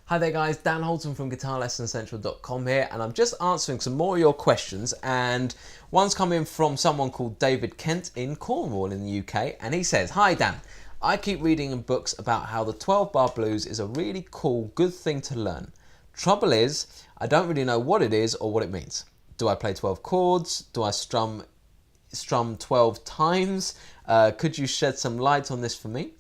Hi there guys, Dan Holton from GuitarLessonCentral.com here, and I'm just answering some more of your questions, and one's coming from someone called David Kent in Cornwall in the UK, and he says, "Hi Dan, I keep reading in books about how the 12-bar blues is a really cool, good thing to learn. Trouble is, I don't really know what it is or what it means. Do I play 12 chords? Do I strum 12 times? Could you shed some light on this for me?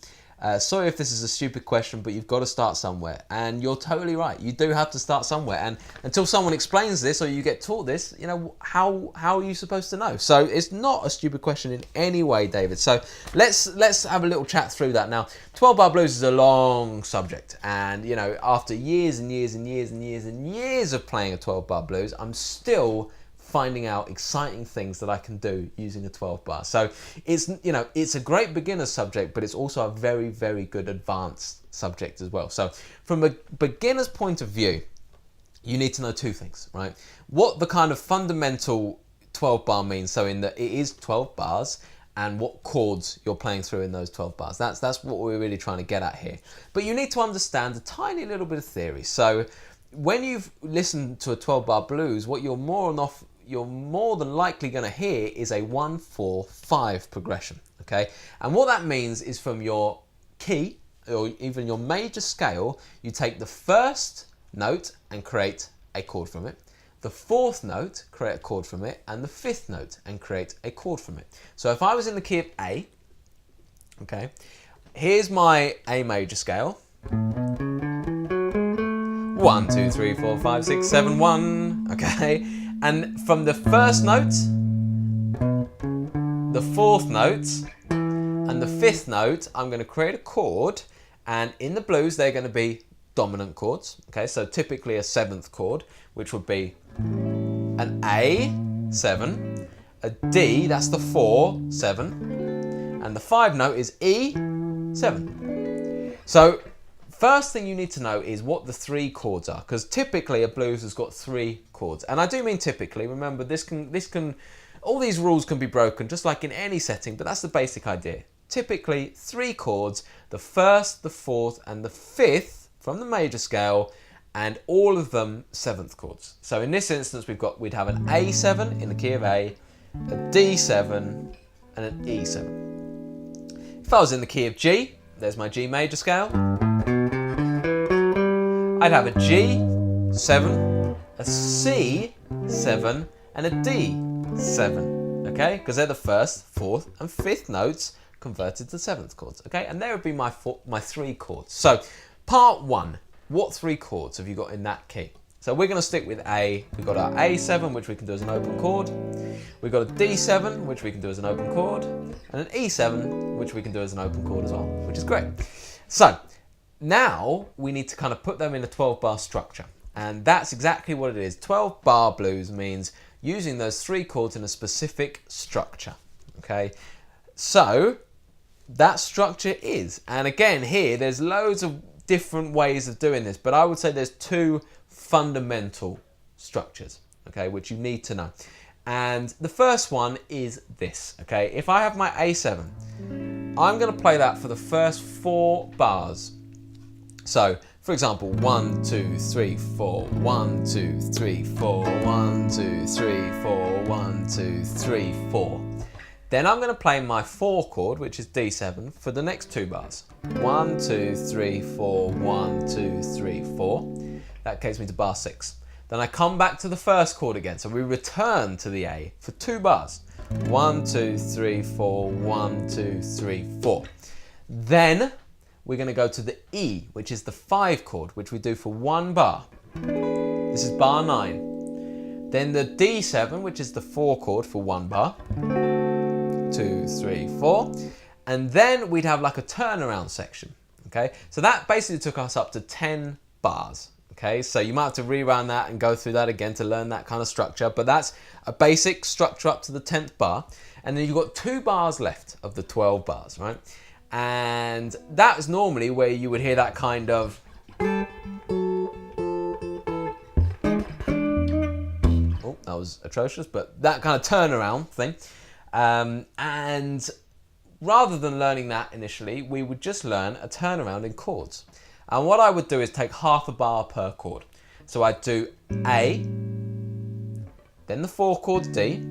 Sorry if this is a stupid question, but you've got to start somewhere." And you're totally right. You do have to start somewhere. And until someone explains this or you get taught this, you know, how are you supposed to know? So it's not a stupid question in any way, David. So let's have a little chat through that. Now, 12-bar blues is a long subject. And, you know, after years and years and years and years and years of playing a 12-bar blues, I'm still finding out exciting things that I can do using a 12 bar. So it's, you know, it's a great beginner subject, but it's also a very, very good advanced subject as well. So from a beginner's point of view, you need to know two things, right? What the kind of fundamental 12 bar means, so in that it is 12 bars, and what chords you're playing through in those 12 bars. That's what we're really trying to get at here. But you need to understand a tiny little bit of theory. So when you've listened to a 12-bar blues, what you're more than likely going to hear is a 1-4-5 progression, okay? And what that means is from your key, or even your major scale, you take the first note and create a chord from it, the fourth note, create a chord from it, and the fifth note and create a chord from it. So if I was in the key of A, okay, here's my A major scale. 1, 2, 3, 4, 5, 6, 7, 1, okay? And from the first note, the fourth note, and the fifth note, I'm going to create a chord, and in the blues, they're going to be dominant chords, okay? So typically a seventh chord, which would be an A, 7, a D, that's the 4, 7, and the 5 note is E, 7. So first thing you need to know is what the 3 chords are, because typically a blues has got 3 chords. And I do mean typically. Remember, all these rules can be broken just like in any setting, but that's the basic idea. Typically 3 chords, the first, the fourth, and the fifth from the major scale, and all of them 7th chords. So in this instance, we'd have an A7 in the key of A, a D7, and an E7. If I was in the key of G, there's my G major scale, I'd have a G7, a C7, and a D7, okay? Because they're the first, fourth, and fifth notes converted to 7th chords, okay? And there would be my 3 chords. So, part 1, what 3 chords have you got in that key? So we're going to stick with A. We've got our A7, which we can do as an open chord. We've got a D7, which we can do as an open chord. And an E7, which we can do as an open chord as well, which is great. So, now we need to kind of put them in a 12-bar structure, and that's exactly what it is. 12-bar blues means using those 3 chords in a specific structure, okay? So that structure is, and again here there's loads of different ways of doing this, but I would say there's 2 fundamental structures, okay, which you need to know. And the first one is this, okay? If I have my A7, I'm going to play that for the first 4 bars. So, for example, 1, 2, 3, 4, 1, 2, 3, 4, 1, 2, 3, 4, 1, 2, 3, 4. Then I'm going to play my 4 chord, which is D7, for the next 2 bars. 1, 2, 3, 4, 1, 2, 3, 4. That takes me to bar 6. Then I come back to the first chord again, so we return to the A for 2 bars. 1, 2, 3, 4, 1, 2, 3, 4. Then we're going to go to the E, which is the 5 chord, which we do for 1 bar. This is bar 9. Then the D7, which is the 4 chord for 1 bar. 2, 3, 4. And then we'd have like a turnaround section, okay? So that basically took us up to 10 bars, okay? So you might have to rerun that and go through that again to learn that kind of structure, but that's a basic structure up to the 10th bar. And then you've got 2 bars left of the 12 bars, right? And that's normally where you would hear that kind of, oh, that was atrocious, but that kind of turnaround thing. And rather than learning that initially, we would just learn a turnaround in chords. And what I would do is take half a bar per chord. So I'd do A, then the 4 chords D,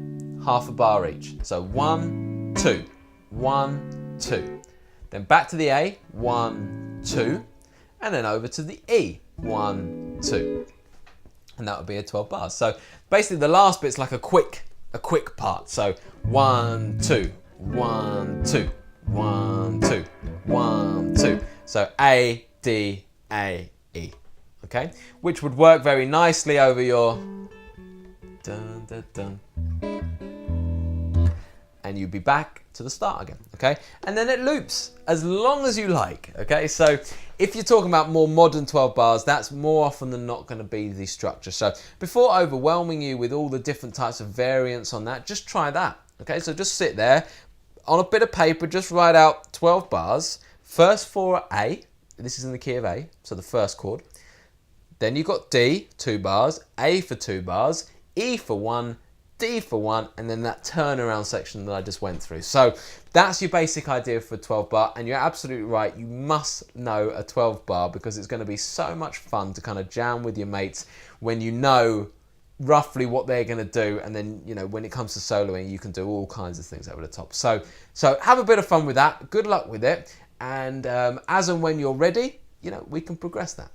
half a bar each. So 1, 2, 1, 2. Then back to the A, 1, 2, and then over to the E, 1, 2. And that would be a 12 bars. So basically the last bit's like a quick part. So 1, 2, 1, 2, 1, 2, 1, 2. So A, D, A, E. Okay? Which would work very nicely over your dun, dun, dun. And you'd be back to the start again, okay? And then it loops as long as you like, okay? So if you're talking about more modern 12 bars, that's more often than not going to be the structure. So before overwhelming you with all the different types of variants on that, just try that, okay? So just sit there on a bit of paper, just write out 12 bars. First 4 are A, this is in the key of A, so the first chord. Then you've got D, 2 bars, A for 2 bars, E for 1, D for 1, and then that turnaround section that I just went through. So that's your basic idea for a 12 bar, and you're absolutely right, you must know a 12 bar because it's going to be so much fun to kind of jam with your mates when you know roughly what they're going to do, and then, you know, when it comes to soloing, you can do all kinds of things over the top. So have a bit of fun with that, good luck with it, and as and when you're ready, you know, we can progress that.